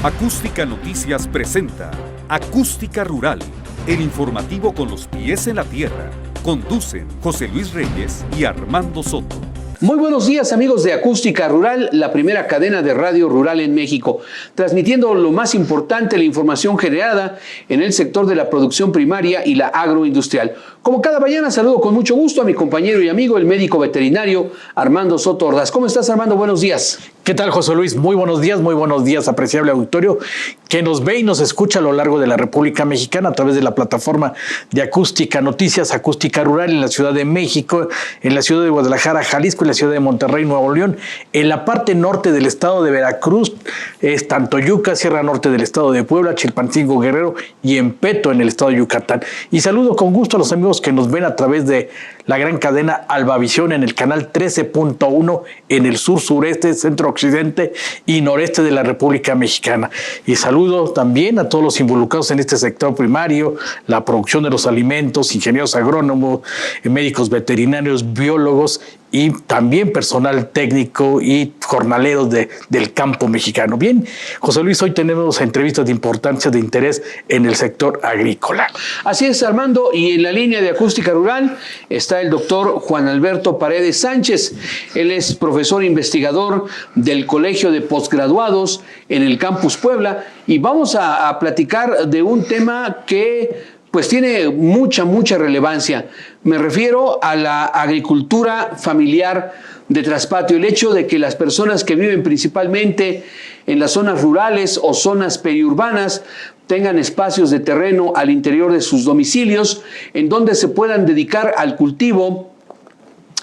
Acústica Noticias presenta Acústica Rural, el informativo con los pies en la tierra. Conducen José Luis Reyes y Armando Soto. Muy buenos días, amigos de Acústica Rural, la primera cadena de radio rural en México, transmitiendo lo más importante, la información generada en el sector de la producción primaria y la agroindustrial. Como cada mañana, saludo con mucho gusto a mi compañero y amigo, el médico veterinario Armando Soto Ordaz. ¿Cómo estás, Armando? Buenos días. ¿Qué tal, José Luis? Muy buenos días, apreciable auditorio que nos ve y nos escucha a lo largo de la República Mexicana a través de la plataforma de Acústica Noticias, Acústica Rural en la Ciudad de México, en la ciudad de Guadalajara, Jalisco, en la ciudad de Monterrey, Nuevo León, en la parte norte del estado de Veracruz, es Tantoyuca, Sierra Norte del estado de Puebla, Chilpancingo, Guerrero y Empeto en el estado de Yucatán. Y saludo con gusto a los amigos que nos ven a través de la gran cadena Albavisión en el canal 13.1 en el sur, sureste, centro, occidente y noreste de la República Mexicana. Y saludo también a todos los involucrados en este sector primario, la producción de los alimentos, ingenieros agrónomos, médicos veterinarios, biólogos y también personal técnico y jornaleros del campo mexicano. Bien, José Luis, hoy tenemos entrevistas de importancia, de interés en el sector agrícola. Así es, Armando, y en la línea de Acústica Rural está el doctor Juan Alberto Paredes Sánchez. Él es profesor investigador del Colegio de Postgraduados en el Campus Puebla y vamos a platicar de un tema que pues tiene mucha relevancia. Me refiero a la agricultura familiar de traspatio, el hecho de que las personas que viven principalmente en las zonas rurales o zonas periurbanas tengan espacios de terreno al interior de sus domicilios en donde se puedan dedicar al cultivo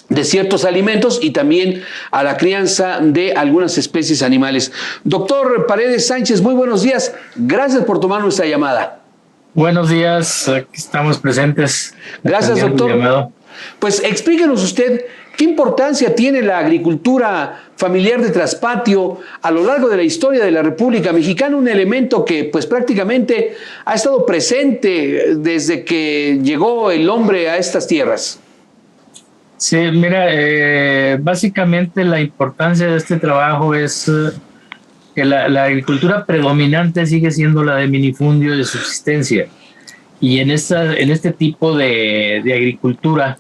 de ciertos alimentos y también a la crianza de algunas especies animales. Doctor Paredes Sánchez, muy buenos días. Gracias por tomar nuestra llamada. Buenos días, aquí estamos presentes. Gracias, doctor. Pues explíquenos usted qué importancia tiene la agricultura familiar de traspatio a lo largo de la historia de la República Mexicana, un elemento que pues prácticamente ha estado presente desde que llegó el hombre a estas tierras. Sí, mira, básicamente la importancia de este trabajo es que la agricultura predominante sigue siendo la de minifundio de subsistencia. Y en este tipo de agricultura,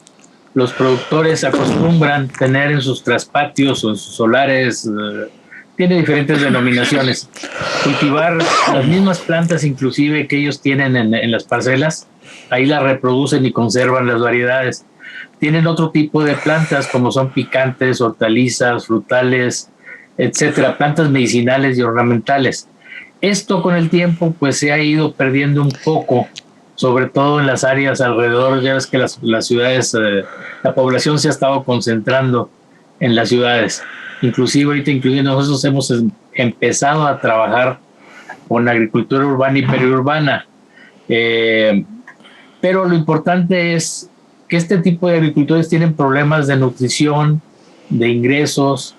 los productores acostumbran tener en sus traspatios o en sus solares, tiene diferentes denominaciones, cultivar las mismas plantas inclusive que ellos tienen en las parcelas, ahí las reproducen y conservan las variedades. Tienen otro tipo de plantas como son picantes, hortalizas, frutales, etcétera, plantas medicinales y ornamentales. Esto con el tiempo pues se ha ido perdiendo un poco, sobre todo en las áreas alrededor. Ya ves que las ciudades, la población se ha estado concentrando en las ciudades. Inclusive ahorita, incluyendo nosotros, hemos empezado a trabajar con agricultura urbana y periurbana. Pero lo importante es que este tipo de agricultores tienen problemas de nutrición, de ingresos.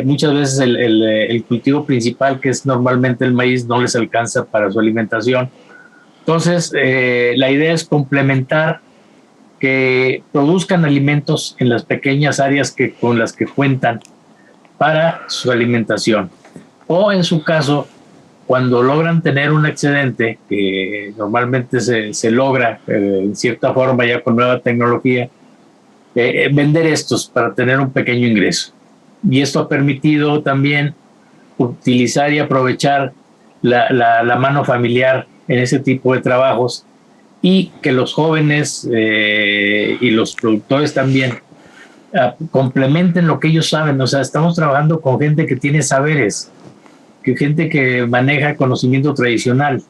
Muchas veces el cultivo principal, que es normalmente el maíz, no les alcanza para su alimentación. Entonces, la idea es complementar, que produzcan alimentos en las pequeñas áreas con las que cuentan para su alimentación. O en su caso, cuando logran tener un excedente, que normalmente se logra en cierta forma ya con nueva tecnología, vender estos para tener un pequeño ingreso. Y esto ha permitido también utilizar y aprovechar la mano familiar en ese tipo de trabajos, y que los jóvenes y los productores también complementen lo que ellos saben. O sea, estamos trabajando con gente que tiene saberes, gente que maneja conocimiento tradicional.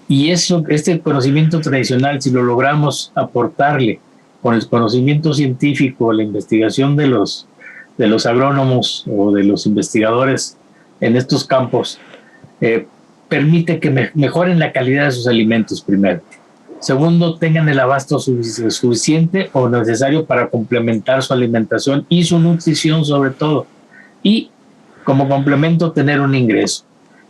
Y este conocimiento tradicional, si lo logramos aportarle con el conocimiento científico, la investigación de los agrónomos o de los investigadores en estos campos, permite que mejoren la calidad de sus alimentos, primero. Segundo, tengan el abasto suficiente o necesario para complementar su alimentación y su nutrición sobre todo. Y como complemento, tener un ingreso.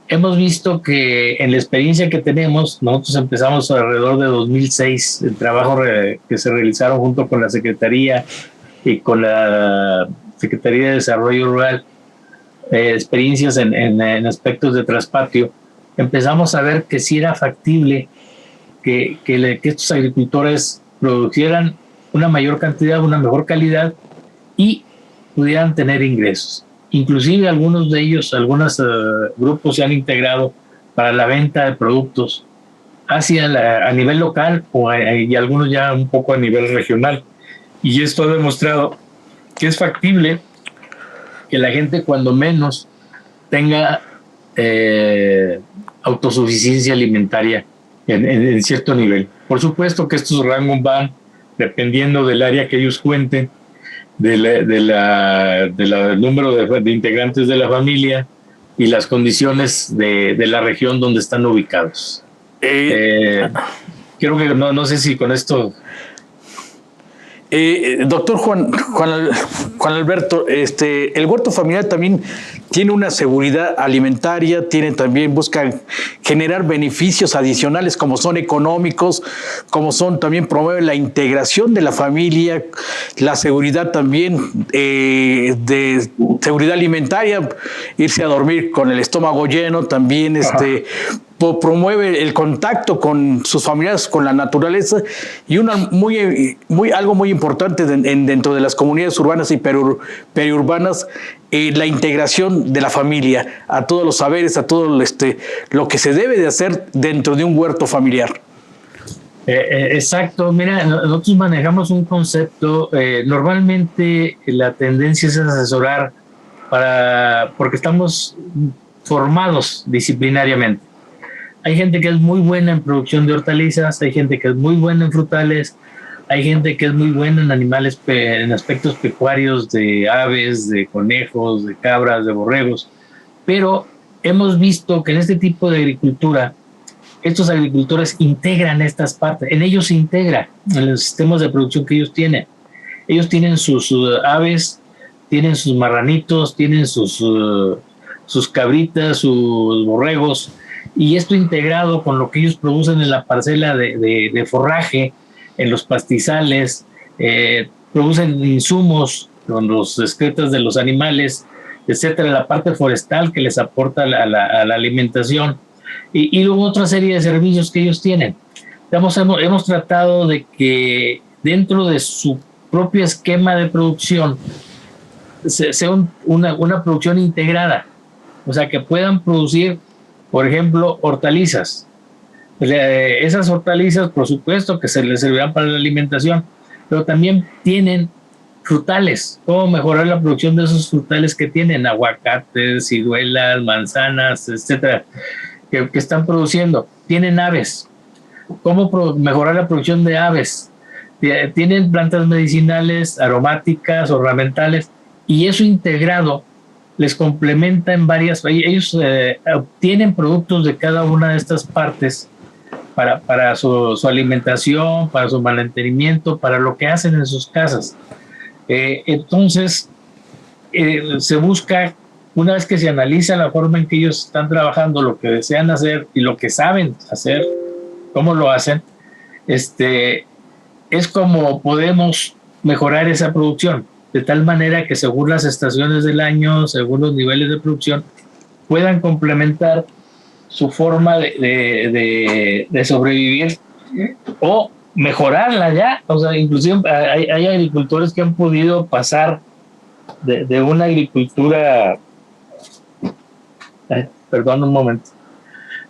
Hemos visto que en la experiencia que tenemos, nosotros empezamos alrededor de 2006, el trabajo que se realizaron junto con la Secretaría y con la Secretaría de Desarrollo Rural, experiencias en aspectos de traspatio, empezamos a ver que sí era factible que estos agricultores producieran una mayor cantidad, una mejor calidad y pudieran tener ingresos. Inclusive algunos de ellos, algunos grupos se han integrado para la venta de productos a nivel local y algunos ya un poco a nivel regional. Y esto ha demostrado que es factible que la gente cuando menos tenga autosuficiencia alimentaria en cierto nivel. Por supuesto que estos rangos van dependiendo del área que ellos cuenten, del número de integrantes de la familia y las condiciones de la región donde están ubicados. Creo que no sé si con esto... Doctor Juan Alberto, el huerto familiar también tiene una seguridad alimentaria, busca generar beneficios adicionales como son económicos, también promueve la integración de la familia, la seguridad también de seguridad alimentaria, irse a dormir con el estómago lleno, también promueve el contacto con sus familiares, con la naturaleza, y algo muy importante dentro de las comunidades urbanas y periurbanas, la integración de la familia a todos los saberes, a todo lo que se debe de hacer dentro de un huerto familiar. Exacto, mira, nosotros manejamos un concepto, normalmente la tendencia es asesorar porque estamos formados disciplinariamente. Hay gente que es muy buena en producción de hortalizas, hay gente que es muy buena en frutales, hay gente que es muy buena en animales, en aspectos pecuarios de aves, de conejos, de cabras, de borregos, pero hemos visto que en este tipo de agricultura, estos agricultores integran estas partes, en ellos se integra, en los sistemas de producción que ellos tienen. Ellos tienen sus aves, tienen sus marranitos, tienen sus cabritas, sus borregos, y esto integrado con lo que ellos producen en la parcela de forraje, en los pastizales, producen insumos con los excretas de los animales, etcétera, la parte forestal que les aporta a la alimentación, y luego otra serie de servicios que ellos tienen. Hemos tratado de que dentro de su propio esquema de producción sea una producción integrada, o sea, que puedan producir, por ejemplo, hortalizas. Esas hortalizas, por supuesto, que se les servirán para la alimentación, pero también tienen frutales. ¿Cómo mejorar la producción de esos frutales que tienen? Aguacates, ciruelas, manzanas, etcétera, que están produciendo. Tienen aves. ¿Cómo mejorar la producción de aves? Tienen plantas medicinales, aromáticas, ornamentales, y eso integrado les complementa en varias... Ellos obtienen productos de cada una de estas partes para su alimentación, para su mantenimiento, para lo que hacen en sus casas. Entonces, se busca, una vez que se analiza la forma en que ellos están trabajando, lo que desean hacer y lo que saben hacer, cómo lo hacen, es como podemos mejorar esa producción, de tal manera que según las estaciones del año, según los niveles de producción, puedan complementar su forma de sobrevivir o mejorarla ya. O sea, inclusive hay agricultores que han podido pasar de una agricultura, perdón un momento,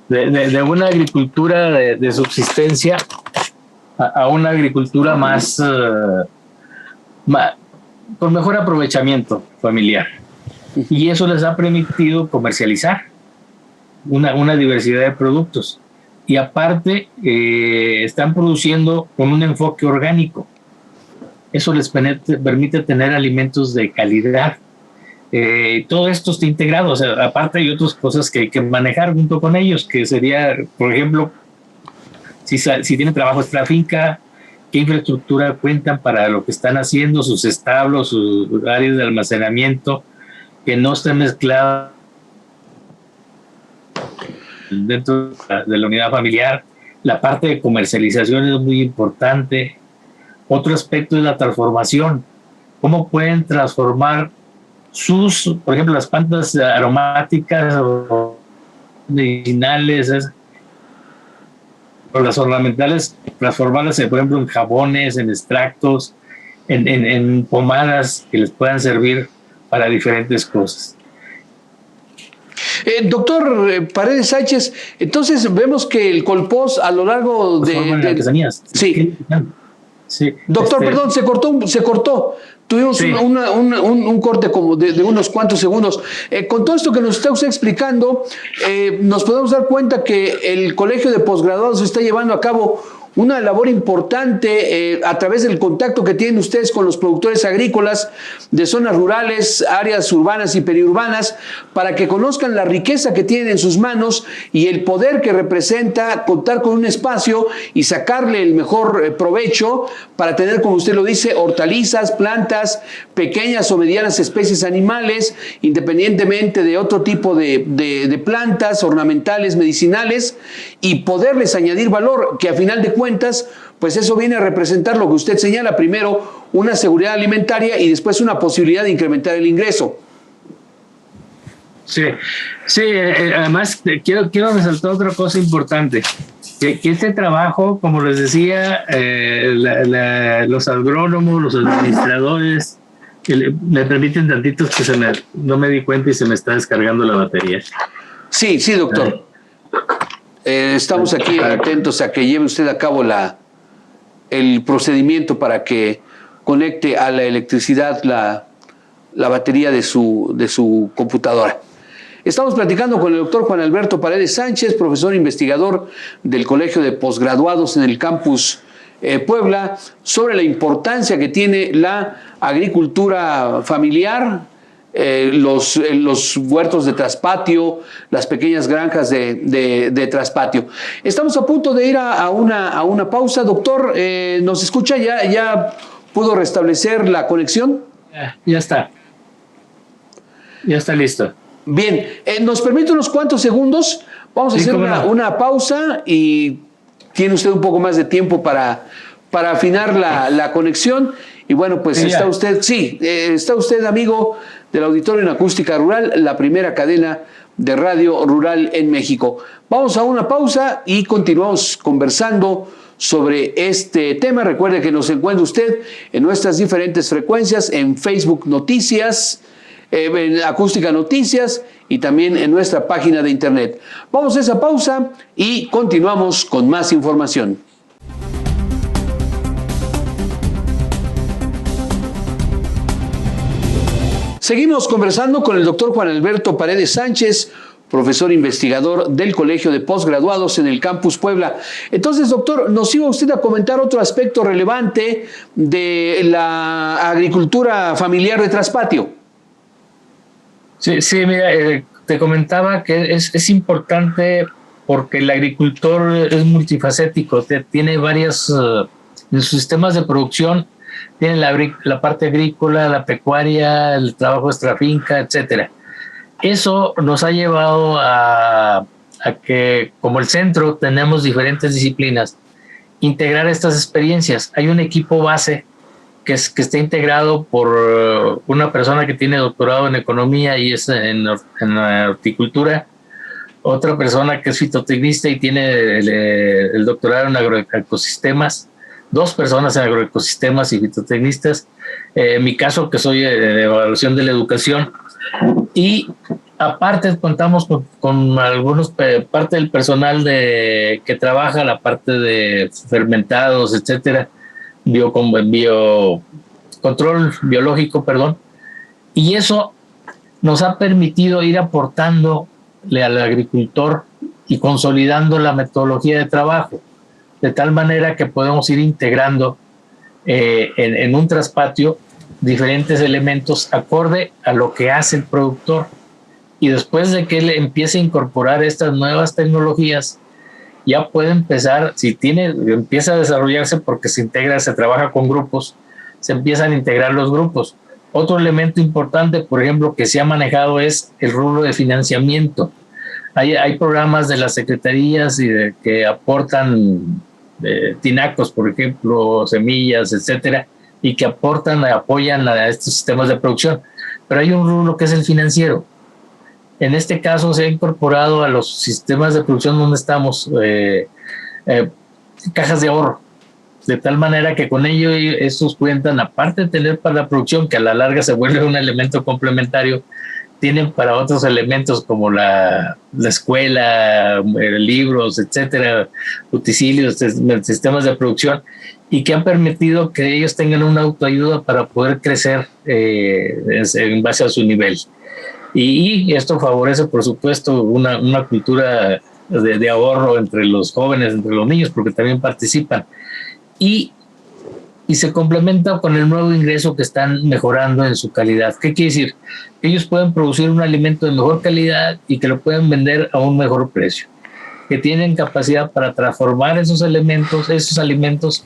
de una agricultura de subsistencia a una agricultura más con mejor aprovechamiento familiar. Y eso les ha permitido comercializar una diversidad de productos. Y aparte, están produciendo con un enfoque orgánico. Eso les permite tener alimentos de calidad. Todo esto está integrado. O sea, aparte hay otras cosas que hay que manejar junto con ellos, que sería, por ejemplo, si tienen trabajo extra finca, qué infraestructura cuentan para lo que están haciendo, sus establos, sus áreas de almacenamiento, que no estén mezclados dentro de la unidad familiar. La parte de comercialización es muy importante. Otro aspecto es la transformación. ¿Cómo pueden transformar por ejemplo, las plantas aromáticas o medicinales, o las ornamentales, transformarlas, por ejemplo, en jabones, en extractos, en pomadas que les puedan servir para diferentes cosas. Doctor Paredes Sánchez, entonces vemos que el colpós a lo largo de artesanías. Sí. Sí. Doctor, perdón, se cortó. Tuvimos sí. un corte como de unos cuantos segundos. Con todo esto que nos está usted explicando, nos podemos dar cuenta que el Colegio de Posgraduados está llevando a cabo una labor importante a través del contacto que tienen ustedes con los productores agrícolas de zonas rurales, áreas urbanas y periurbanas, para que conozcan la riqueza que tienen en sus manos y el poder que representa contar con un espacio y sacarle el mejor provecho para tener, como usted lo dice, hortalizas, plantas, pequeñas o medianas especies animales, independientemente de otro tipo de plantas ornamentales, medicinales, y poderles añadir valor, que a final de cuentas, pues eso viene a representar lo que usted señala: primero una seguridad alimentaria y después una posibilidad de incrementar el ingreso. Sí, además quiero resaltar otra cosa importante, que este trabajo, como les decía, los agrónomos, los administradores, me permiten tantitos que no me di cuenta y se me está descargando la batería. Sí, doctor. Estamos aquí atentos a que lleve usted a cabo el procedimiento para que conecte a la electricidad la batería de su computadora. Estamos platicando con el doctor Juan Alberto Paredes Sánchez, profesor investigador del Colegio de Posgraduados en el campus Puebla, sobre la importancia que tiene la agricultura familiar, los huertos de traspatio, las pequeñas granjas de traspatio. Estamos a punto de ir a una pausa. Doctor, ¿nos escucha? ¿Ya pudo restablecer la conexión? Ya está. Ya está listo. Bien, ¿nos permite unos cuantos segundos? Vamos a hacer una pausa y tiene usted un poco más de tiempo para afinar la conexión. Y bueno, pues está usted, amigo del auditorio en Acústica Rural, la primera cadena de radio rural en México. Vamos a una pausa y continuamos conversando sobre este tema. Recuerde que nos encuentra usted en nuestras diferentes frecuencias, en Facebook Noticias, en Acústica Noticias y también en nuestra página de internet. Vamos a esa pausa y continuamos con más información. Seguimos conversando con el doctor Juan Alberto Paredes Sánchez, profesor investigador del Colegio de Posgraduados en el Campus Puebla. Entonces, doctor, nos iba usted a comentar otro aspecto relevante de la agricultura familiar de traspatio. Sí, mira, te comentaba que es importante porque el agricultor es multifacético, tiene varias, en sus sistemas de producción, tiene la parte agrícola, la pecuaria, el trabajo extrafinca, etcétera. Eso nos ha llevado a que, como el centro, tenemos diferentes disciplinas, integrar estas experiencias. Hay un equipo base que está integrado por una persona que tiene doctorado en economía y es en horticultura, otra persona que es fitotecnista y tiene el doctorado en agroecosistemas, 2 personas en agroecosistemas y fitotecnistas, en mi caso que soy de evaluación de la educación, y aparte contamos con algunos, parte del personal que trabaja la parte de fermentados, etcétera, control biológico, y eso nos ha permitido ir aportándole al agricultor y consolidando la metodología de trabajo, de tal manera que podemos ir integrando en un traspatio diferentes elementos acorde a lo que hace el productor, y después de que él empiece a incorporar estas nuevas tecnologías, ya puede empezar, empieza a desarrollarse porque se trabaja con grupos, se empiezan a integrar los grupos. Otro elemento importante, por ejemplo, que se ha manejado es el rubro de financiamiento. Hay programas de las secretarías que aportan tinacos, por ejemplo, semillas, etcétera, y que apoyan a estos sistemas de producción. pero hay un rubro que es el financiero. En este caso se ha incorporado a los sistemas de producción donde estamos cajas de ahorro, de tal manera que con ello estos cuentan, aparte de tener para la producción, que a la larga se vuelve un elemento complementario, tienen para otros elementos como la escuela, libros, etcétera, utensilios, sistemas de producción, y que han permitido que ellos tengan una autoayuda para poder crecer en base a su nivel. Y esto favorece, por supuesto, una cultura de ahorro entre los jóvenes, entre los niños, porque también participan. Y se complementa con el nuevo ingreso que están mejorando en su calidad. ¿Qué quiere decir? Ellos pueden producir un alimento de mejor calidad y que lo pueden vender a un mejor precio, que tienen capacidad para transformar esos alimentos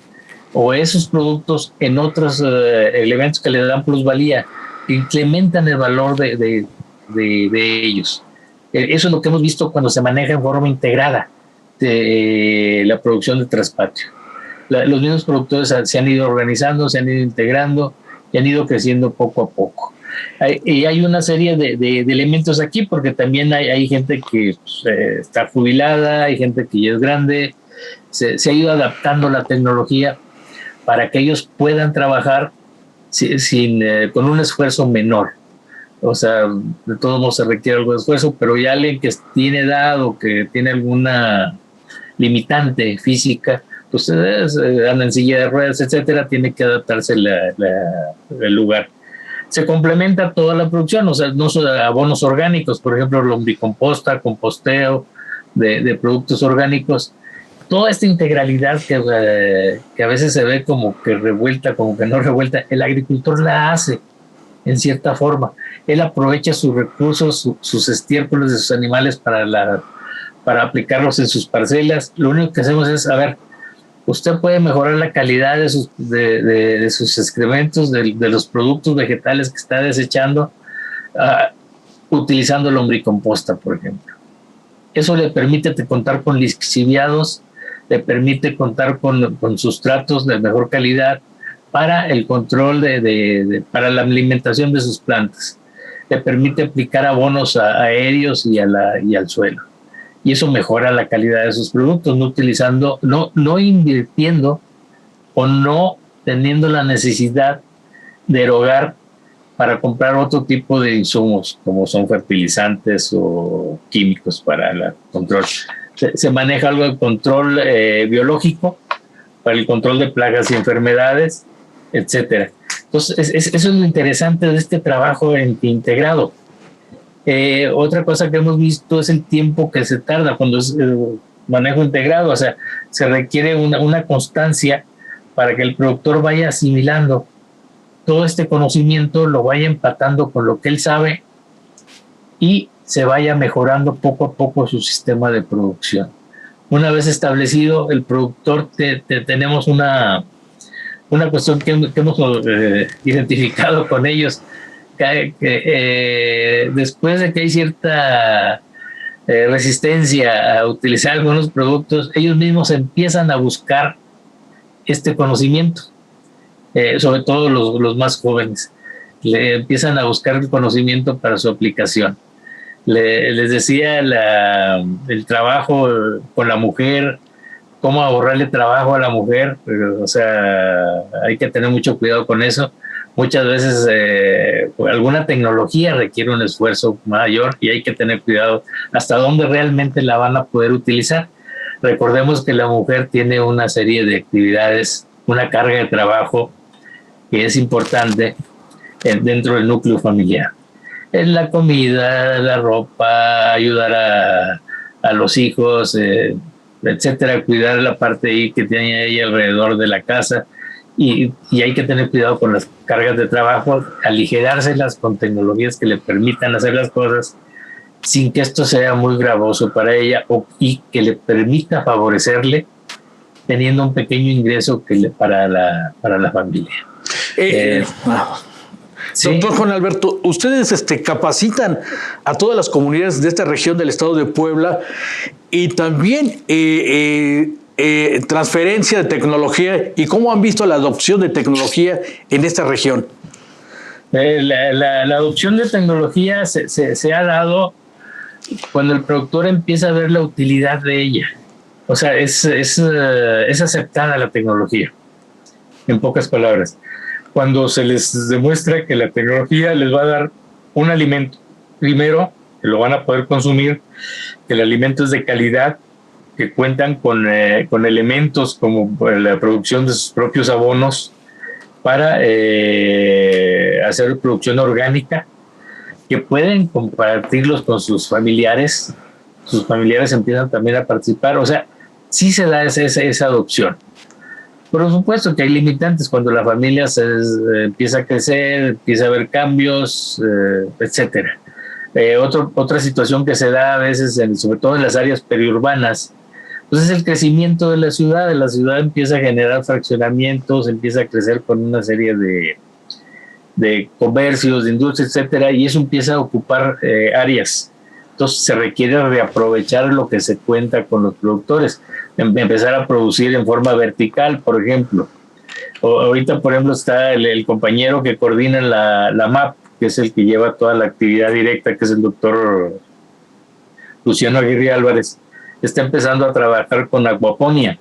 o esos productos en otros elementos que le dan plusvalía, que incrementan el valor de ellos. Eso es lo que hemos visto cuando se maneja en forma integrada la producción de traspatio. Los mismos productores se han ido organizando, se han ido integrando y han ido creciendo poco a poco. Y hay una serie de elementos aquí, porque también hay gente que está jubilada, hay gente que ya es grande, se ha ido adaptando la tecnología para que ellos puedan trabajar con un esfuerzo menor. O sea, de todos modos se requiere algo de esfuerzo, pero ya alguien que tiene edad o que tiene alguna limitante física, pues anda en silla de ruedas, etcétera, tiene que adaptarse el lugar. Se complementa toda la producción, o sea, no son abonos orgánicos, por ejemplo, lombricomposta, composteo de productos orgánicos. Toda esta integralidad que a veces se ve como que revuelta, como que no revuelta, el agricultor la hace en cierta forma. Él aprovecha sus recursos, sus estiércoles de sus animales para aplicarlos en sus parcelas. Lo único que hacemos es, usted puede mejorar la calidad de sus excrementos, de los productos vegetales que está desechando, utilizando lombricomposta, por ejemplo. Eso le permite contar con lixiviados, le permite contar con sustratos de mejor calidad para el control para la alimentación de sus plantas. Le permite aplicar abonos aéreos y al suelo. Y eso mejora la calidad de sus productos, no invirtiendo o no teniendo la necesidad de erogar para comprar otro tipo de insumos, como son fertilizantes o químicos para el control. Se maneja algo de control biológico para el control de plagas y enfermedades, etcétera. Entonces, eso es lo interesante de este trabajo integrado. Otra cosa que hemos visto es el tiempo que se tarda cuando es manejo integrado. O sea, se requiere una constancia para que el productor vaya asimilando todo este conocimiento, lo vaya empatando con lo que él sabe y se vaya mejorando poco a poco su sistema de producción. Una vez establecido, el productor tenemos una cuestión que hemos identificado con ellos, que después de que hay cierta resistencia a utilizar algunos productos, ellos mismos empiezan a buscar este conocimiento, sobre todo los más jóvenes, le empiezan a buscar el conocimiento para su aplicación. Les decía el trabajo con la mujer, cómo ahorrarle trabajo a la mujer, o sea, hay que tener mucho cuidado con eso. Muchas veces alguna tecnología requiere un esfuerzo mayor y hay que tener cuidado hasta dónde realmente la van a poder utilizar. Recordemos que la mujer tiene una serie de actividades, una carga de trabajo que es importante dentro del núcleo familiar. En la comida, la ropa, ayudar a los hijos, etcétera, cuidar la parte ahí que tiene ella alrededor de la casa. Y hay que tener cuidado con las cargas de trabajo, aligerárselas con tecnologías que le permitan hacer las cosas sin que esto sea muy gravoso para ella y que le permita favorecerle teniendo un pequeño ingreso para la familia. ¿Sí? Doctor Juan Alberto, ustedes capacitan a todas las comunidades de esta región del estado de Puebla y también transferencia de tecnología, y cómo han visto la adopción de tecnología en esta región. La adopción de tecnología se ha dado cuando el productor empieza a ver la utilidad de ella. O sea, es aceptada la tecnología, en pocas palabras. Cuando se les demuestra que la tecnología les va a dar un alimento, primero, que lo van a poder consumir, que el alimento es de calidad, que cuentan con elementos como la producción de sus propios abonos para hacer producción orgánica, que pueden compartirlos con sus familiares empiezan también a participar. O sea, sí se da esa adopción. Por supuesto que hay limitantes cuando la familia empieza a crecer, empieza a haber cambios, etcétera. Otra situación que se da a veces, sobre todo en las áreas periurbanas, pues es el crecimiento de la ciudad. La ciudad empieza a generar fraccionamientos, empieza a crecer con una serie de comercios, de industrias, etcétera, y eso empieza a ocupar áreas. Entonces se requiere reaprovechar lo que se cuenta con los productores, empezar a producir en forma vertical, por ejemplo. Ahorita, por ejemplo, está el compañero que coordina la MAP, que es el que lleva toda la actividad directa, que es el doctor Luciano Aguirre Álvarez. Está empezando a trabajar con acuaponía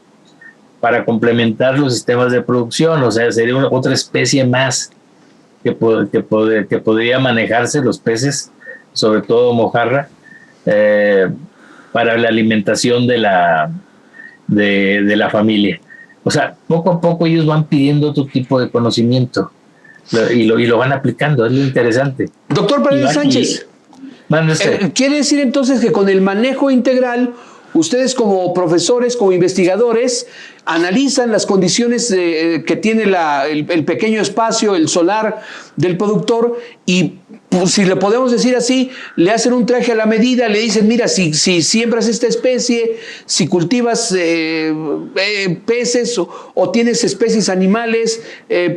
para complementar los sistemas de producción. O sea, sería otra especie más que podría manejarse, los peces, sobre todo mojarra, para la alimentación de la familia. O sea, poco a poco ellos van pidiendo otro tipo de conocimiento y lo van aplicando. Es lo interesante. Doctor Paredes Sánchez, ¿quiere decir entonces que con el manejo integral, ustedes como profesores, como investigadores, analizan las condiciones que tiene el pequeño espacio, el solar del productor y, pues, si le podemos decir así, le hacen un traje a la medida, le dicen, mira, si siembras esta especie, si cultivas peces o tienes especies animales,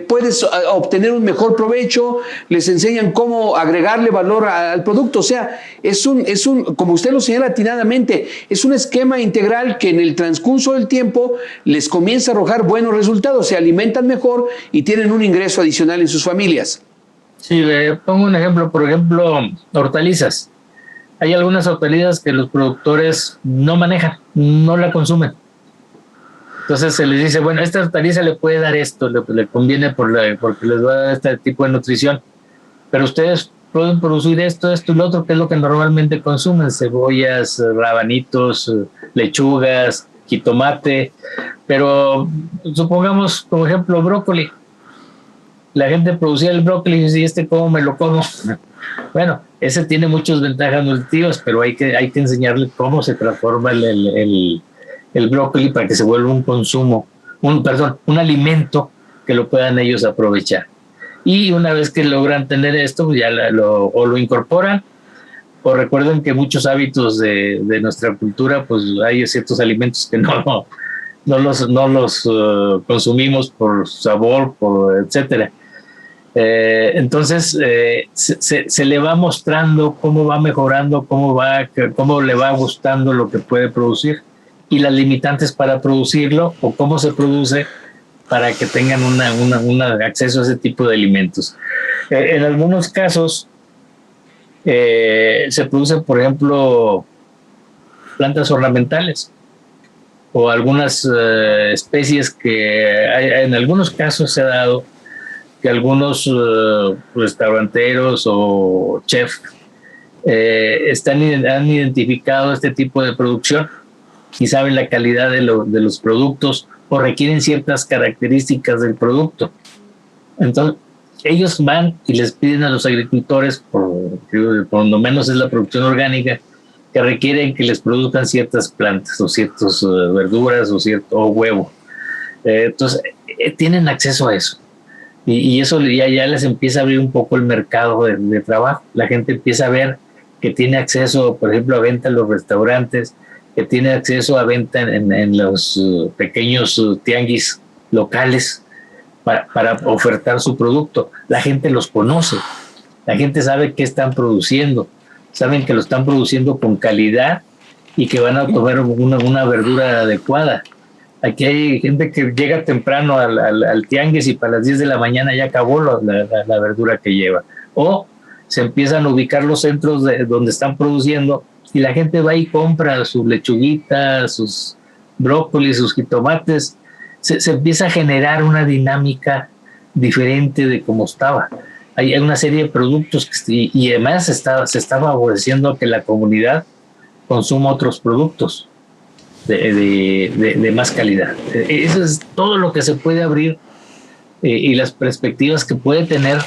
puedes obtener un mejor provecho, les enseñan cómo agregarle valor al producto. O sea, es un, como usted lo señala atinadamente, es un esquema integral que en el transcurso del tiempo les comienza a arrojar buenos resultados, se alimentan mejor y tienen un ingreso adicional en sus familias. Sí, le pongo un ejemplo, por ejemplo, hortalizas. Hay algunas hortalizas que los productores no manejan, no la consumen. Entonces se les dice, bueno, esta hortaliza le puede dar esto, le conviene porque les va a dar este tipo de nutrición, pero ustedes pueden producir esto y lo otro, que es lo que normalmente consumen: cebollas, rabanitos, lechugas, jitomate. Pero supongamos, como ejemplo, brócoli. La gente producía el brócoli y dice, ¿cómo me lo como? Bueno, ese tiene muchas ventajas nutritivas, pero hay que enseñarle cómo se transforma el brócoli para que se vuelva un alimento que lo puedan ellos aprovechar. Y una vez que logran tener esto, ya lo incorporan, o recuerden que muchos hábitos de nuestra cultura, pues hay ciertos alimentos que no los consumimos por sabor, etcétera. Entonces se le va mostrando cómo va mejorando, cómo le va gustando lo que puede producir y las limitantes para producirlo, o cómo se produce para que tengan un acceso a ese tipo de alimentos. En algunos casos se producen, por ejemplo, plantas ornamentales o algunas especies que en algunos casos se ha dado que algunos restauranteros o chefs han identificado este tipo de producción y saben la calidad de los productos o requieren ciertas características del producto. Entonces, ellos van y les piden a los agricultores, por lo menos es la producción orgánica, que requieren que les produzcan ciertas plantas o ciertas verduras o huevo. Entonces, tienen acceso a eso. Y eso ya les empieza a abrir un poco el mercado de trabajo. La gente empieza a ver que tiene acceso, por ejemplo, a venta en los restaurantes, que tiene acceso a venta en los pequeños tianguis locales para ofertar su producto. La gente los conoce, la gente sabe qué están produciendo, saben que lo están produciendo con calidad y que van a obtener una verdura adecuada. Aquí hay gente que llega temprano al tianguis y para las 10 de la mañana ya acabó la verdura que lleva. O se empiezan a ubicar los centros donde están produciendo y la gente va y compra sus lechuguitas, sus brócolis, sus jitomates. Se empieza a generar una dinámica diferente de cómo estaba. Hay una serie de productos y además se está favoreciendo que la comunidad consuma otros productos de más calidad. Eso es todo lo que se puede abrir y las perspectivas que puede tener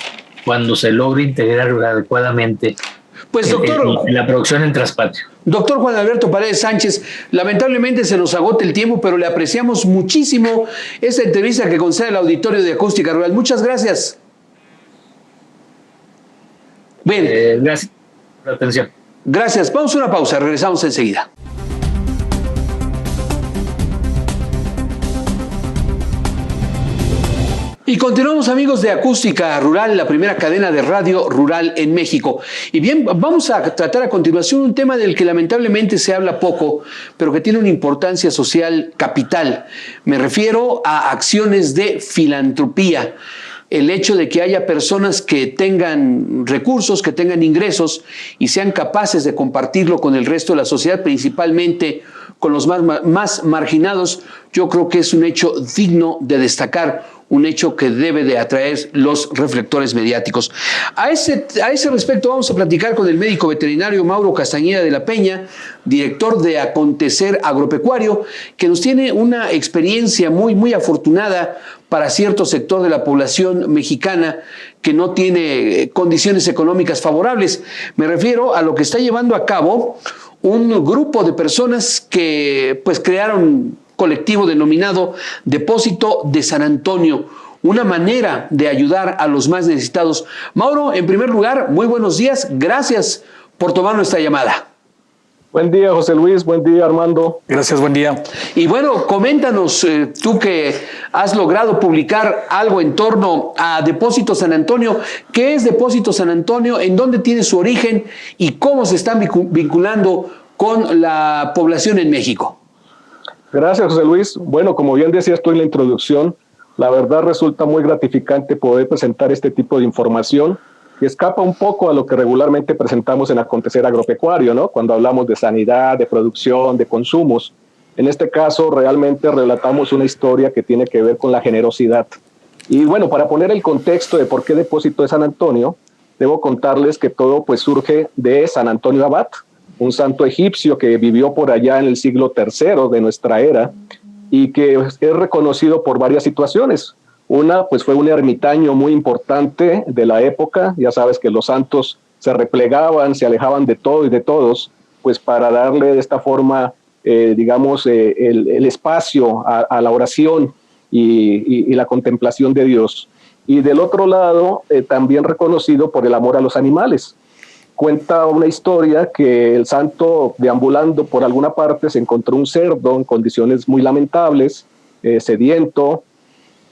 cuando se logre integrar adecuadamente Pues, doctor, en la producción en traspatio. Doctor Juan Alberto Paredes Sánchez, lamentablemente se nos agota el tiempo, pero le apreciamos muchísimo esta entrevista que concede el auditorio de Acústica Rural. Muchas gracias. Bien. Gracias por la atención. Gracias. Vamos a una pausa, regresamos enseguida. Y continuamos, amigos de Acústica Rural, la primera cadena de radio rural en México. Y bien, vamos a tratar a continuación un tema del que lamentablemente se habla poco, pero que tiene una importancia social capital. Me refiero a acciones de filantropía. El hecho de que haya personas que tengan recursos, que tengan ingresos y sean capaces de compartirlo con el resto de la sociedad, principalmente con los más marginados, yo creo que es un hecho digno de destacar, un hecho que debe de atraer los reflectores mediáticos. A ese respecto vamos a platicar con el médico veterinario Mauro Castañeda de la Peña, director de Acontecer Agropecuario, que nos tiene una experiencia muy afortunada para cierto sector de la población mexicana que no tiene condiciones económicas favorables. Me refiero a lo que está llevando a cabo un grupo de personas que pues crearon colectivo denominado Depósito de San Antonio, una manera de ayudar a los más necesitados. Mauro, en primer lugar, muy buenos días, gracias por tomar nuestra llamada. Buen día, José Luis, buen día, Armando. Gracias, buen día. Y bueno, coméntanos, tú que has logrado publicar algo en torno a Depósito San Antonio, ¿qué es Depósito San Antonio? ¿En dónde tiene su origen? ¿Y cómo se están vinculando con la población en México? Gracias, José Luis. Bueno, como bien decías tú en la introducción, la verdad resulta muy gratificante poder presentar este tipo de información que escapa un poco a lo que regularmente presentamos en Acontecer Agropecuario, ¿no? Cuando hablamos de sanidad, de producción, de consumos. En este caso, realmente relatamos una historia que tiene que ver con la generosidad. Y bueno, para poner el contexto de por qué Depósito de San Antonio, debo contarles que todo pues surge de San Antonio Abad, un santo egipcio que vivió por allá en el siglo III de nuestra era y que es reconocido por varias situaciones. Una, pues fue un ermitaño muy importante de la época. Ya sabes que los santos se replegaban, se alejaban de todo y de todos, pues para darle de esta forma, el espacio a la oración y la contemplación de Dios. Y del otro lado, también reconocido por el amor a los animales. Cuenta una historia que el santo, deambulando por alguna parte, se encontró un cerdo en condiciones muy lamentables, sediento,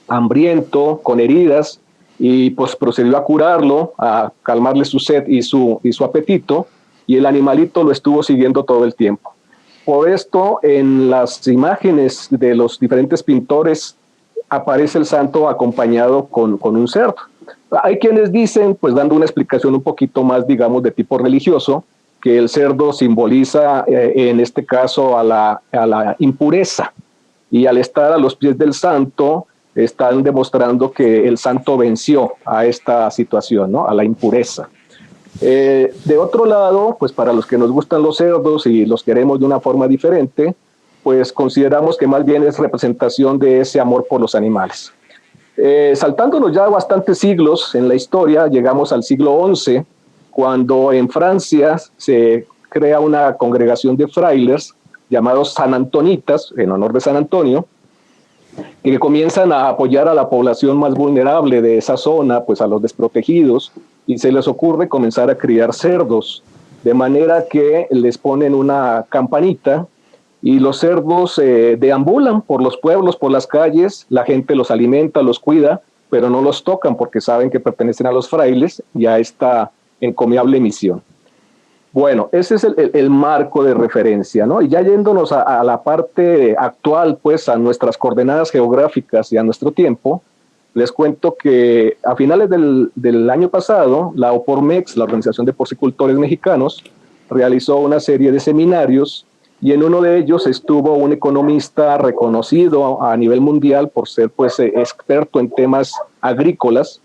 hambriento, con heridas, y pues procedió a curarlo, a calmarle su sed y su apetito, y el animalito lo estuvo siguiendo todo el tiempo. Por esto, en las imágenes de los diferentes pintores, aparece el santo acompañado con un cerdo. Hay quienes dicen, pues dando una explicación un poquito más, digamos, de tipo religioso, que el cerdo simboliza, en este caso, a la impureza. Y al estar a los pies del santo, están demostrando que el santo venció a esta situación, ¿no? A la impureza. De otro lado, pues para los que nos gustan los cerdos y los queremos de una forma diferente, pues consideramos que más bien es representación de ese amor por los animales. Saltándonos ya bastantes siglos en la historia, llegamos al siglo XI, cuando en Francia se crea una congregación de frailes llamados sanantonitas, en honor de San Antonio, que comienzan a apoyar a la población más vulnerable de esa zona, pues a los desprotegidos, y se les ocurre comenzar a criar cerdos, de manera que les ponen una campanita y los cerdos deambulan por los pueblos, por las calles, la gente los alimenta, los cuida, pero no los tocan porque saben que pertenecen a los frailes y a esta encomiable misión. Bueno, ese es el marco de referencia, ¿no? Y ya yéndonos a la parte actual, pues a nuestras coordenadas geográficas y a nuestro tiempo, les cuento que a finales del año pasado, la OPORMEX, la Organización de Porcicultores Mexicanos, realizó una serie de seminarios y en uno de ellos estuvo un economista reconocido a nivel mundial por ser pues experto en temas agrícolas,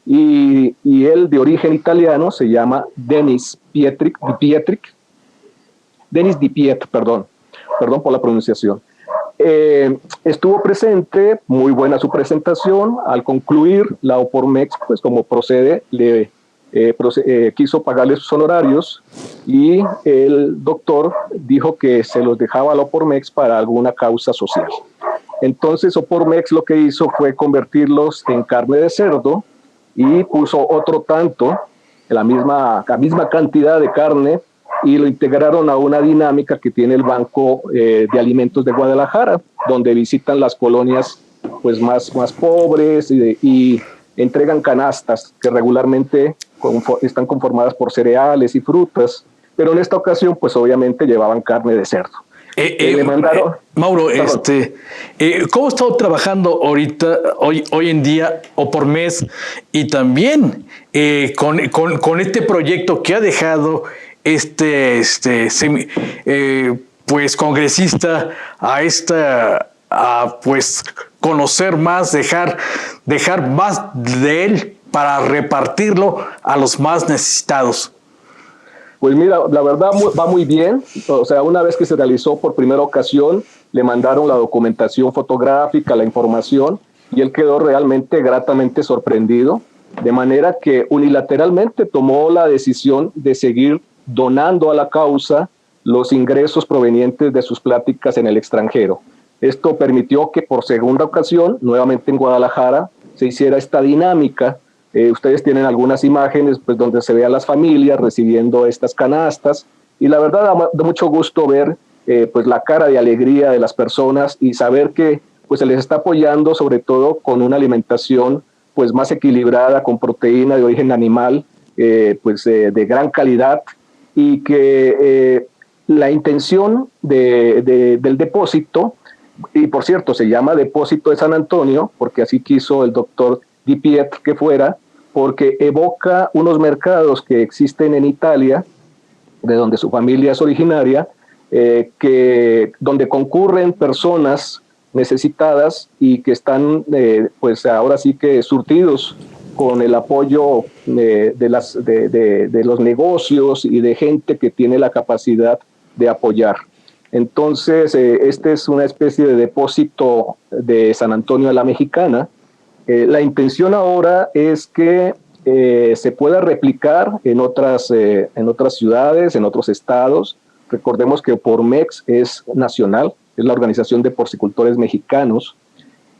y él de origen italiano se llama Denis Di Pietri, perdón por la pronunciación. Estuvo presente, muy buena su presentación. Al concluir, la OPORMEX, pues como procede, quiso pagarle sus honorarios y el doctor dijo que se los dejaba a la OPORMEX para alguna causa social. Entonces OPORMEX lo que hizo fue convertirlos en carne de cerdo y puso otro tanto, la misma cantidad de carne, y lo integraron a una dinámica que tiene el Banco de Alimentos de Guadalajara, donde visitan las colonias pues más pobres y entregan canastas que regularmente están conformadas por cereales y frutas, pero en esta ocasión pues obviamente llevaban carne de cerdo. Le mandaron, Mauro, ¿cómo ha estado trabajando ahorita, hoy en día, OPORMEX, y también con este proyecto que ha dejado pues congresista a pues conocer más, dejar más de él para repartirlo a los más necesitados? Pues mira, la verdad va muy bien. O sea, una vez que se realizó por primera ocasión, le mandaron la documentación fotográfica, la información, y él quedó realmente gratamente sorprendido, de manera que unilateralmente tomó la decisión de seguir donando a la causa los ingresos provenientes de sus pláticas en el extranjero. Esto permitió que por segunda ocasión, nuevamente en Guadalajara, se hiciera esta dinámica. Ustedes tienen algunas imágenes pues, donde se ve a las familias recibiendo estas canastas, y la verdad da mucho gusto ver pues, la cara de alegría de las personas y saber que pues, se les está apoyando sobre todo con una alimentación pues, más equilibrada, con proteína de origen animal, de gran calidad, y que la intención del depósito, y por cierto se llama Depósito de San Antonio porque así quiso el doctor Di Pietri que fuera, porque evoca unos mercados que existen en Italia, de donde su familia es originaria, donde concurren personas necesitadas y que están pues ahora sí que surtidos con el apoyo de los negocios y de gente que tiene la capacidad de apoyar. Entonces, este es una especie de depósito de San Antonio a la Mexicana. La intención ahora es que se pueda replicar en otras ciudades, en otros estados. Recordemos que OPORMEX es nacional, es la Organización de Porcicultores Mexicanos,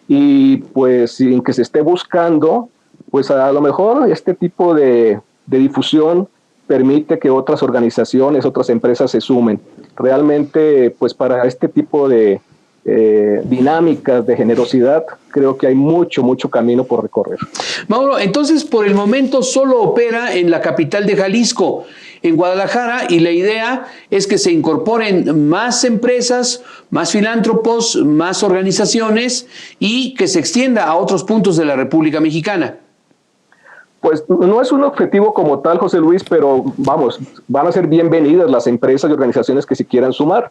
y pues sin que se esté buscando, pues a lo mejor este tipo de difusión permite que otras organizaciones, otras empresas se sumen. Realmente, pues para este tipo de dinámicas de generosidad, creo que hay mucho camino por recorrer. Mauro, entonces por el momento solo opera en la capital de Jalisco, en Guadalajara, y la idea es que se incorporen más empresas, más filántropos, más organizaciones y que se extienda a otros puntos de la República Mexicana. Pues no es un objetivo como tal, José Luis, pero vamos, van a ser bienvenidas las empresas y organizaciones que se quieran sumar.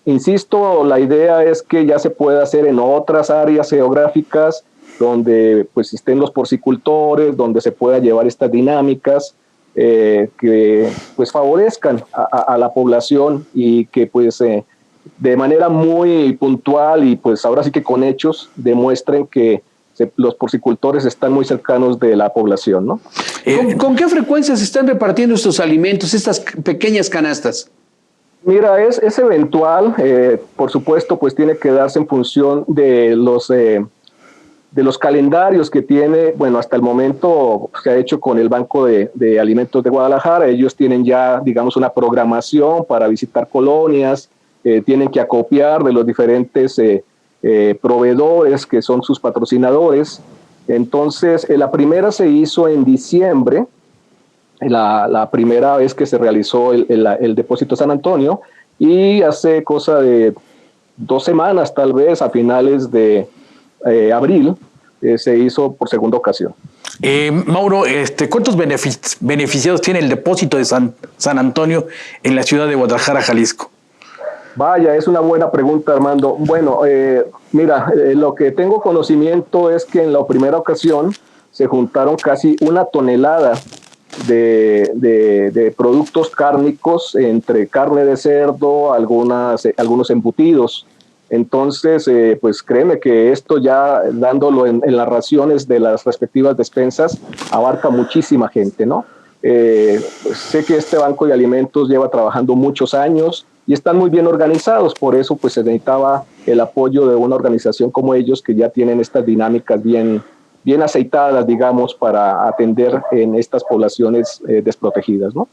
Insisto, la idea es que ya se pueda hacer en otras áreas geográficas donde pues estén los porcicultores, donde se pueda llevar estas dinámicas que pues favorezcan a la población y que pues de manera muy puntual y pues ahora sí que con hechos demuestren que los porcicultores están muy cercanos de la población, ¿no? ¿Con qué frecuencia se están repartiendo estos alimentos, estas pequeñas canastas? Mira, es eventual, por supuesto, pues tiene que darse en función de los calendarios que tiene, bueno, hasta el momento se ha hecho con el Banco de Alimentos de Guadalajara. Ellos tienen ya, digamos, una programación para visitar colonias, tienen que acopiar de los diferentes proveedores que son sus patrocinadores. Entonces, la primera se hizo en diciembre la primera vez que se realizó el depósito San Antonio, y hace cosa de 2 semanas, tal vez a finales de abril, se hizo por segunda ocasión. Mauro, ¿cuántos beneficiados tiene el depósito de San Antonio en la ciudad de Guadalajara, Jalisco? Vaya, es una buena pregunta, Armando. Bueno, mira, lo que tengo conocimiento es que en la primera ocasión se juntaron casi 1 tonelada de productos cárnicos, entre carne de cerdo, algunos embutidos. Entonces, pues créeme que esto ya dándolo en las raciones de las respectivas despensas abarca muchísima gente, ¿no? Pues sé que este banco de alimentos lleva trabajando muchos años y están muy bien organizados, por eso pues se necesitaba el apoyo de una organización como ellos, que ya tienen estas dinámicas bien aceitadas, digamos, para atender en estas poblaciones desprotegidas, ¿no?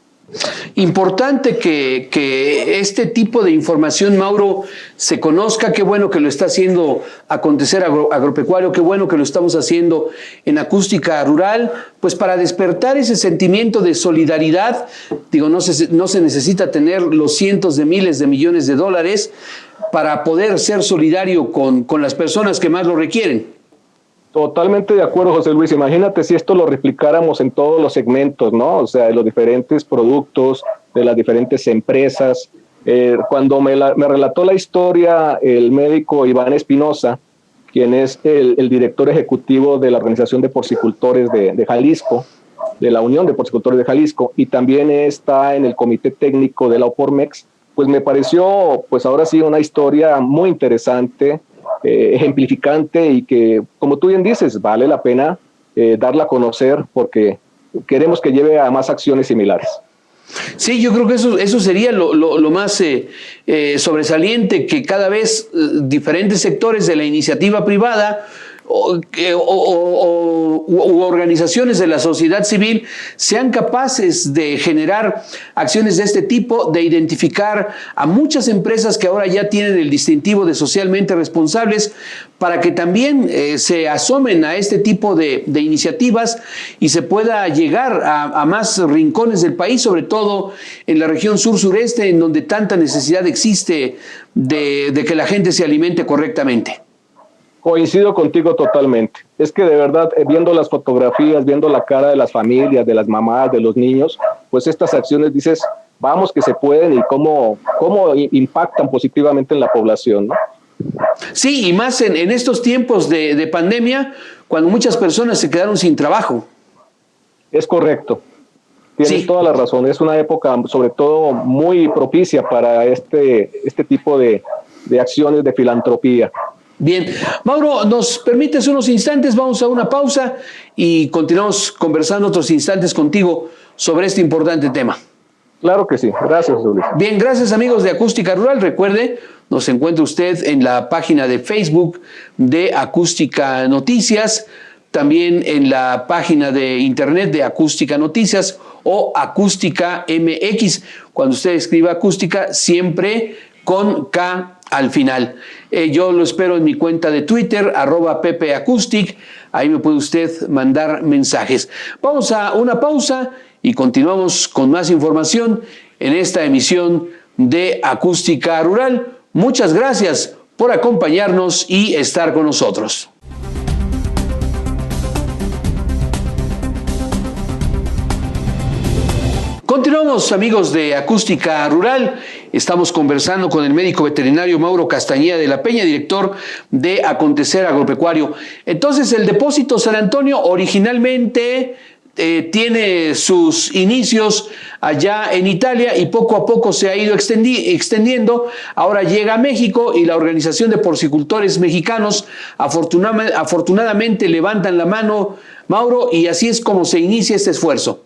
Importante que este tipo de información, Mauro, se conozca. Qué bueno que lo está haciendo Acontecer Agropecuario, qué bueno que lo estamos haciendo en Acústica Rural, pues para despertar ese sentimiento de solidaridad. Digo, no se necesita tener los cientos de miles de millones de dólares para poder ser solidario con las personas que más lo requieren. Totalmente de acuerdo, José Luis. Imagínate si esto lo replicáramos en todos los segmentos, ¿no? O sea, de los diferentes productos, de las diferentes empresas. Cuando me relató la historia el médico Iván Espinosa, quien es el director ejecutivo de la Organización de Porcicultores de Jalisco, de la Unión de Porcicultores de Jalisco, y también está en el comité técnico de la OPORMEX, pues me pareció, pues ahora sí, una historia muy interesante, ejemplificante, y que, como tú bien dices, vale la pena darla a conocer, porque queremos que lleve a más acciones similares. Sí, yo creo que eso sería lo más sobresaliente, que cada vez diferentes sectores de la iniciativa privada u organizaciones de la sociedad civil sean capaces de generar acciones de este tipo, de identificar a muchas empresas que ahora ya tienen el distintivo de socialmente responsables, para que también se asomen a este tipo de iniciativas y se pueda llegar a más rincones del país, sobre todo en la región sur-sureste, en donde tanta necesidad existe de que la gente se alimente correctamente. Coincido contigo totalmente. Es que de verdad, viendo las fotografías, viendo la cara de las familias, de las mamás, de los niños, pues estas acciones dices, vamos que se pueden, y cómo impactan positivamente en la población, ¿no? Sí, y más en estos tiempos de pandemia, cuando muchas personas se quedaron sin trabajo. Es correcto. Tienes toda la razón. Es una época, sobre todo, muy propicia para este tipo de acciones de filantropía. Bien, Mauro, ¿nos permites unos instantes? Vamos a una pausa y continuamos conversando otros instantes contigo sobre este importante tema. Claro que sí. Gracias, Luis. Bien, gracias, amigos de Acústica Rural. Recuerde, nos encuentra usted en la página de Facebook de Acústica Noticias, también en la página de internet de Acústica Noticias o Acústica MX. Cuando usted escriba Acústica, siempre con K al final. Yo lo espero en mi cuenta de Twitter, @PepeAcoustic. Ahí me puede usted mandar mensajes. Vamos a una pausa y continuamos con más información en esta emisión de Acústica Rural. Muchas gracias por acompañarnos y estar con nosotros. Continuamos, amigos de Acústica Rural. Estamos conversando con el médico veterinario Mauro Castañeda de la Peña, director de Acontecer Agropecuario. Entonces, el depósito San Antonio originalmente tiene sus inicios allá en Italia y poco a poco se ha ido extendiendo. Ahora llega a México y la Organización de Porcicultores Mexicanos afortunadamente levantan la mano, Mauro, y así es como se inicia este esfuerzo.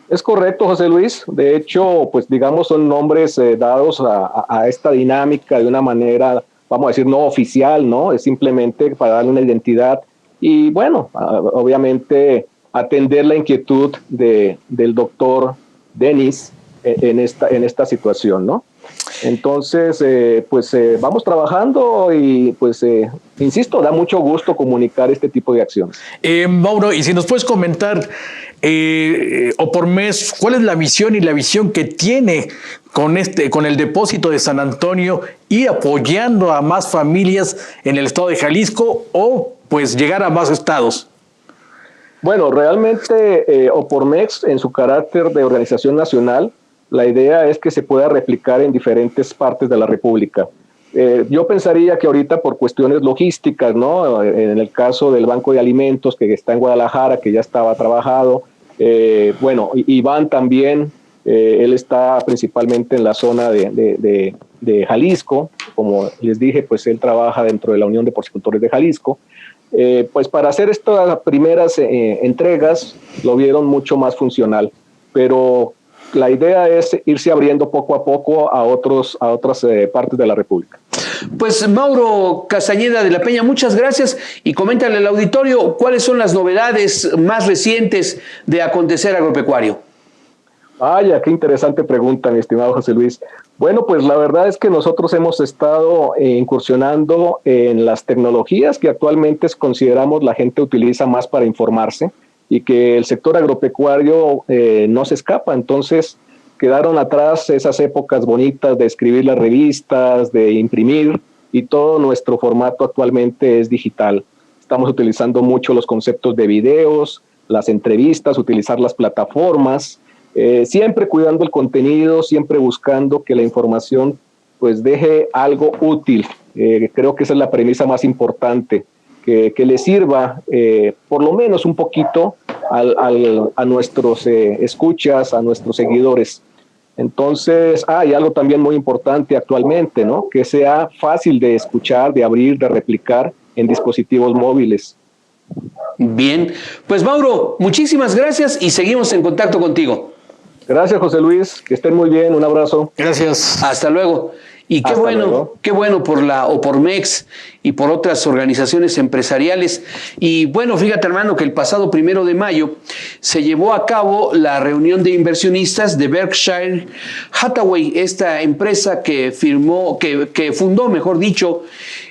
Es correcto, José Luis. De hecho, pues digamos, son nombres dados a esta dinámica de una manera, vamos a decir, no oficial, ¿no? Es simplemente para darle una identidad y, bueno, obviamente atender la inquietud del doctor Denis en esta situación, ¿no? Entonces, vamos trabajando y, pues, insisto, da mucho gusto comunicar este tipo de acciones. Mauro, y si nos puedes comentar Opormex, ¿cuál es la misión y la visión que tiene con el depósito de San Antonio y apoyando a más familias en el estado de Jalisco o pues llegar a más estados? Bueno, realmente Opormex, en su carácter de organización nacional, la idea es que se pueda replicar en diferentes partes de la República. Yo pensaría que ahorita por cuestiones logísticas, ¿no? En el caso del Banco de Alimentos que está en Guadalajara, que ya estaba trabajado, bueno, Iván también, él está principalmente en la zona de Jalisco, como les dije, pues él trabaja dentro de la Unión de Porcicultores de Jalisco. Pues para hacer estas primeras entregas lo vieron mucho más funcional, pero la idea es irse abriendo poco a poco a otras partes de la República. Pues Mauro Castañeda de la Peña, muchas gracias y coméntale al auditorio cuáles son las novedades más recientes de acontecer agropecuario. Vaya, qué interesante pregunta, mi estimado José Luis. Bueno, pues la verdad es que nosotros hemos estado incursionando en las tecnologías que actualmente consideramos la gente utiliza más para informarse y que el sector agropecuario no se escapa. Entonces, quedaron atrás esas épocas bonitas de escribir las revistas, de imprimir, y todo nuestro formato actualmente es digital. Estamos utilizando mucho los conceptos de videos, las entrevistas, utilizar las plataformas, siempre cuidando el contenido, siempre buscando que la información pues deje algo útil. Creo que esa es la premisa más importante, que le sirva por lo menos un poquito a nuestros escuchas, a nuestros seguidores. Entonces, hay algo también muy importante actualmente, ¿no? Que sea fácil de escuchar, de abrir, de replicar en dispositivos móviles. Bien, pues Mauro, muchísimas gracias y seguimos en contacto contigo. Gracias, José Luis, que estén muy bien, un abrazo. Gracias. Hasta luego. Y qué bueno por la Opormex y por otras organizaciones empresariales. Y bueno, fíjate, Armando, que el pasado 1 de mayo se llevó a cabo la reunión de inversionistas de Berkshire Hathaway, esta empresa que fundó, mejor dicho,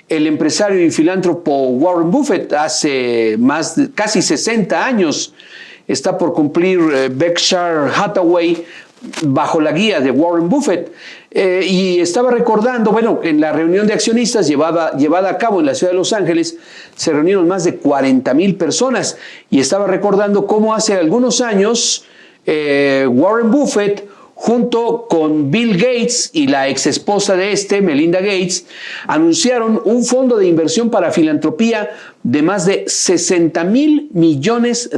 el empresario y filántropo Warren Buffett hace casi 60 años. Está por cumplir Berkshire Hathaway bajo la guía de Warren Buffett. Y estaba recordando, bueno, en la reunión de accionistas llevada a cabo en la ciudad de Los Ángeles, se reunieron más de 40,000 personas y estaba recordando cómo hace algunos años Warren Buffett junto con Bill Gates y la ex esposa de Melinda Gates, anunciaron un fondo de inversión para filantropía de más de $60,000 millones.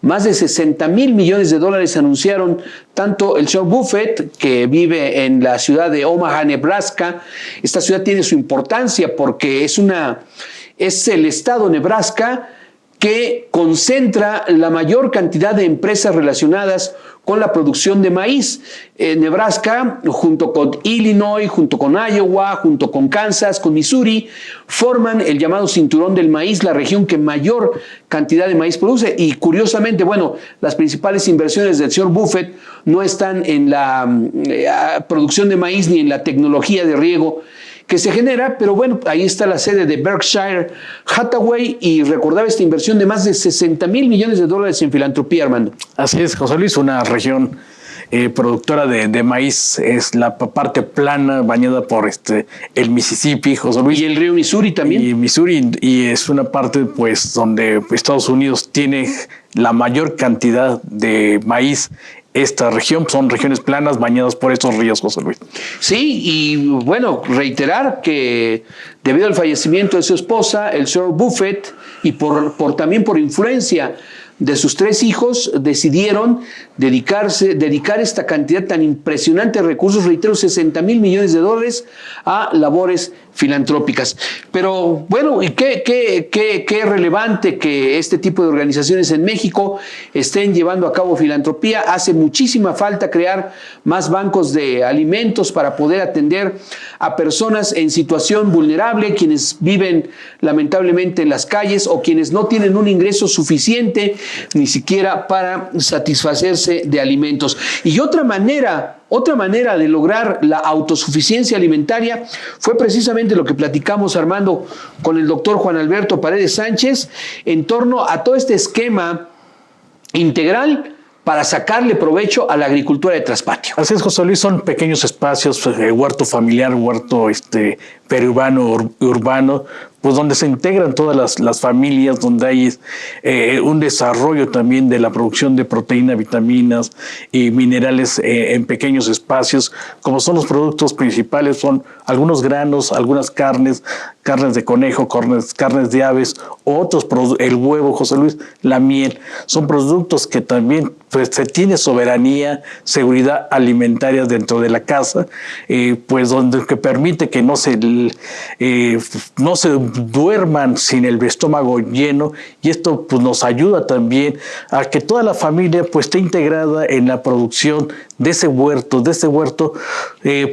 Más de $60,000 millones anunciaron tanto el señor Buffett, que vive en la ciudad de Omaha, Nebraska. Esta ciudad tiene su importancia porque es el estado Nebraska que concentra la mayor cantidad de empresas relacionadas con la producción de maíz. Nebraska, junto con Illinois, junto con Iowa, junto con Kansas, con Missouri, forman el llamado cinturón del maíz, la región que mayor cantidad de maíz produce. Y curiosamente, bueno, las principales inversiones del señor Buffett no están en la producción de maíz ni en la tecnología de riego que se genera, pero bueno, ahí está la sede de Berkshire Hathaway y recordaba esta inversión de más de $60,000 millones en filantropía, Armando. Así es, José Luis, una región productora de maíz, es la parte plana bañada por el Mississippi, José Luis. Y el río Missouri también. Y Missouri, y es una parte pues donde Estados Unidos tiene la mayor cantidad de maíz. Esta región son regiones planas bañadas por estos ríos, José Luis. Sí, y bueno, reiterar que debido al fallecimiento de su esposa, el señor Buffett, y también por influencia de sus 3 hijos, decidieron dedicar esta cantidad tan impresionante de recursos, reitero, $60,000 millones a labores filantrópicas. Pero bueno, y qué relevante que este tipo de organizaciones en México estén llevando a cabo filantropía. Hace muchísima falta crear más bancos de alimentos para poder atender a personas en situación vulnerable, quienes viven lamentablemente en las calles o quienes no tienen un ingreso suficiente ni siquiera para satisfacerse de alimentos. Y otra manera de lograr la autosuficiencia alimentaria fue precisamente lo que platicamos, Armando, con el doctor Juan Alberto Paredes Sánchez en torno a todo este esquema integral para sacarle provecho a la agricultura de traspatio. Así es, José Luis, son pequeños espacios, huerto familiar, huerto periurbano, urbano, pues donde se integran todas las familias, donde hay un desarrollo también de la producción de proteína, vitaminas y minerales en pequeños espacios, como son los productos principales, son algunos granos, algunas carnes de conejo, carnes de aves, otros el huevo, José Luis, la miel, son productos que también pues se tiene soberanía, seguridad alimentaria dentro de la casa, pues donde que permite que no se duerman sin el estómago lleno, y esto pues nos ayuda también a que toda la familia pues esté integrada en la producción de ese huerto,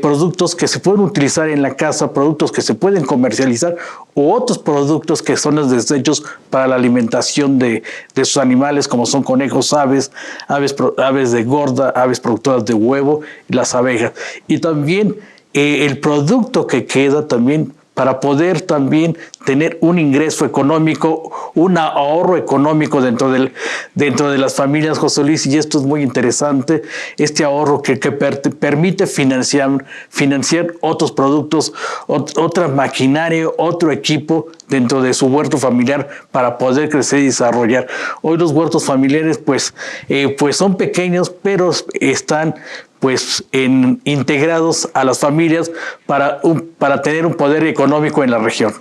productos que se pueden utilizar en la casa, productos que se pueden comercializar o otros productos que son los desechos para la alimentación de sus animales, como son conejos, aves de gorda, aves productoras de huevo y las abejas. Y también el producto que queda también para poder también tener un ingreso económico, un ahorro económico dentro de las familias, José Luis, y esto es muy interesante, este ahorro que permite financiar otros productos, otra maquinaria, otro equipo dentro de su huerto familiar para poder crecer y desarrollar. Hoy los huertos familiares pues son pequeños, pero están integrados a las familias para tener un poder económico en la región.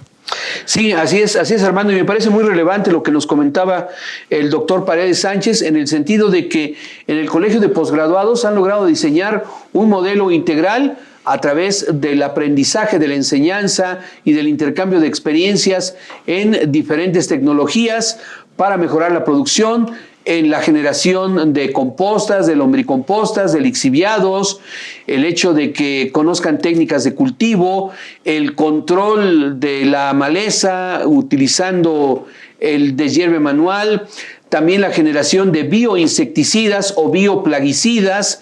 Sí, así es, Armando, y me parece muy relevante lo que nos comentaba el doctor Paredes Sánchez, en el sentido de que en el Colegio de Posgraduados han logrado diseñar un modelo integral a través del aprendizaje, de la enseñanza y del intercambio de experiencias en diferentes tecnologías para mejorar la producción, en la generación de compostas, de lombricompostas, de lixiviados, el hecho de que conozcan técnicas de cultivo, el control de la maleza utilizando el deshierve manual, también la generación de bioinsecticidas o bioplaguicidas,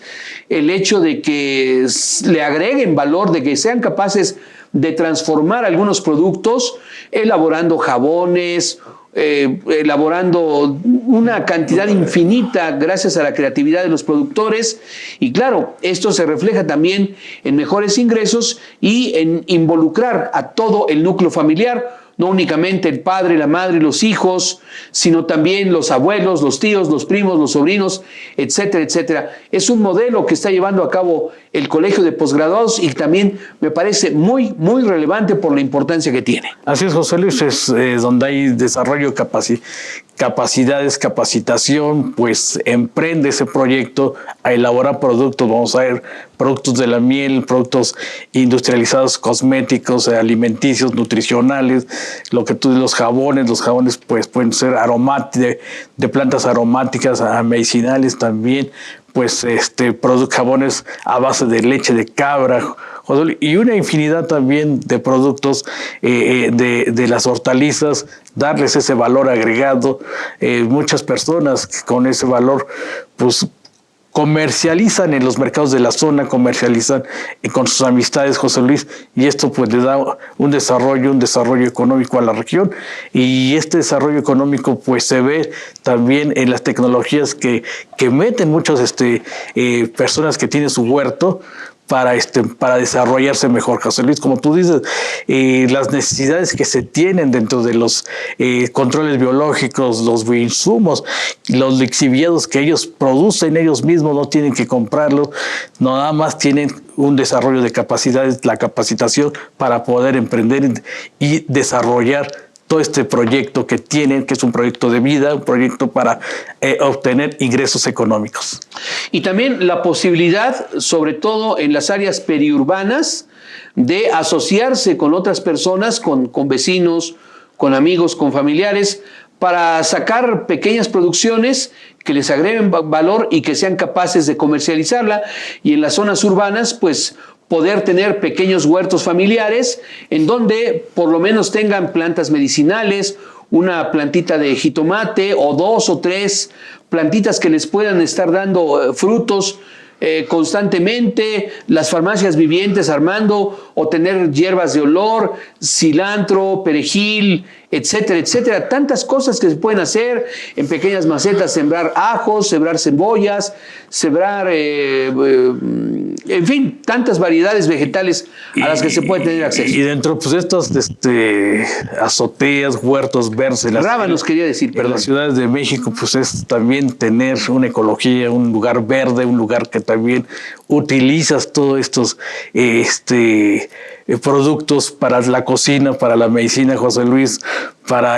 el hecho de que le agreguen valor, de que sean capaces de transformar algunos productos, elaborando jabones, elaborando una cantidad infinita gracias a la creatividad de los productores, y claro, esto se refleja también en mejores ingresos y en involucrar a todo el núcleo familiar, no únicamente el padre, la madre y los hijos, sino también los abuelos, los tíos, los primos, los sobrinos, etcétera, etcétera. Es un modelo que está llevando a cabo el Colegio de Posgraduados y también me parece muy, muy relevante por la importancia que tiene. Así es, José Luis, es donde hay desarrollo de capacidades, capacitación, pues emprende ese proyecto a elaborar productos, vamos a ver, productos de la miel, productos industrializados, cosméticos, alimenticios, nutricionales, los jabones pues pueden ser de plantas aromáticas a medicinales también, pues jabones a base de leche de cabra, y una infinidad también de productos de las hortalizas, darles ese valor agregado. Muchas personas con ese valor pues comercializan en los mercados de la zona, comercializan con sus amistades, José Luis, y esto pues le da un desarrollo económico a la región, y este desarrollo económico pues se ve también en las tecnologías que meten muchas personas que tienen su huerto para desarrollarse mejor, José Luis. Como tú dices, las necesidades que se tienen dentro de los controles biológicos, los bioinsumos, los lixiviados que ellos producen ellos mismos, no tienen que comprarlos, nada más tienen un desarrollo de capacidades, la capacitación para poder emprender y desarrollar todo este proyecto que tienen, que es un proyecto de vida, un proyecto para obtener ingresos económicos. Y también la posibilidad, sobre todo en las áreas periurbanas, de asociarse con otras personas, con vecinos, con amigos, con familiares, para sacar pequeñas producciones que les agreguen valor y que sean capaces de comercializarla. Y en las zonas urbanas, pues poder tener pequeños huertos familiares en donde por lo menos tengan plantas medicinales, una plantita de jitomate o 2 o 3 plantitas que les puedan estar dando frutos constantemente, las farmacias vivientes, Armando, o tener hierbas de olor, cilantro, perejil, etcétera, etcétera. Tantas cosas que se pueden hacer en pequeñas macetas, sembrar ajos, sembrar cebollas, sembrar, en fin, tantas variedades vegetales a las que se puede tener acceso. Y dentro, pues, estas azoteas, huertos verdes. Rábanos quería decir, en perdón. las ciudades de México, pues es también tener una ecología, un lugar verde, un lugar que también utilizas todos estos productos para la cocina, para la medicina, José Luis, para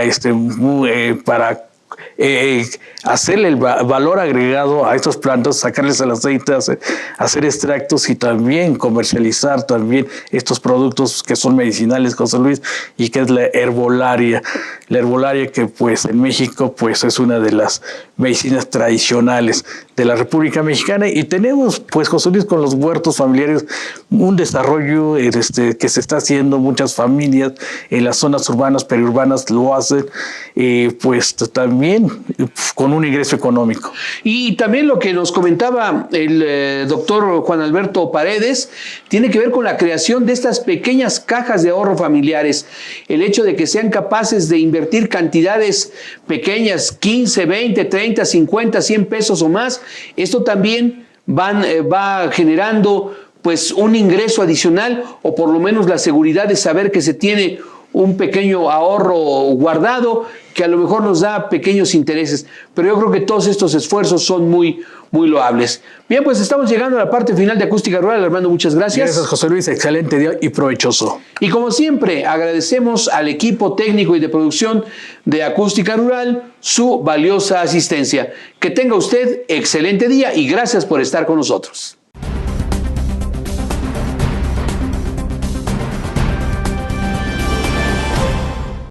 hacerle el valor agregado a estas plantas, sacarles el aceite, hacer extractos y también comercializar también estos productos que son medicinales, José Luis, y que es la herbolaria. La herbolaria que pues en México pues es una de las medicinas tradicionales de la República Mexicana, y tenemos pues, José Luis, con los huertos familiares un desarrollo que se está haciendo. Muchas familias en las zonas urbanas, periurbanas lo hacen, pues también con un ingreso económico. Y también lo que nos comentaba el doctor Juan Alberto Paredes tiene que ver con la creación de estas pequeñas cajas de ahorro familiares. El hecho de que sean capaces de invertir cantidades pequeñas, 15, 20, 30, 50, 100 pesos o más, esto también va generando pues un ingreso adicional, o por lo menos la seguridad de saber que se tiene un pequeño ahorro guardado que a lo mejor nos da pequeños intereses. Pero yo creo que todos estos esfuerzos son muy loables. Bien, pues estamos llegando a la parte final de Acústica Rural. Armando, muchas gracias. Gracias, José Luis. Excelente día y provechoso. Y como siempre, agradecemos al equipo técnico y de producción de Acústica Rural su valiosa asistencia. Que tenga usted excelente día y gracias por estar con nosotros.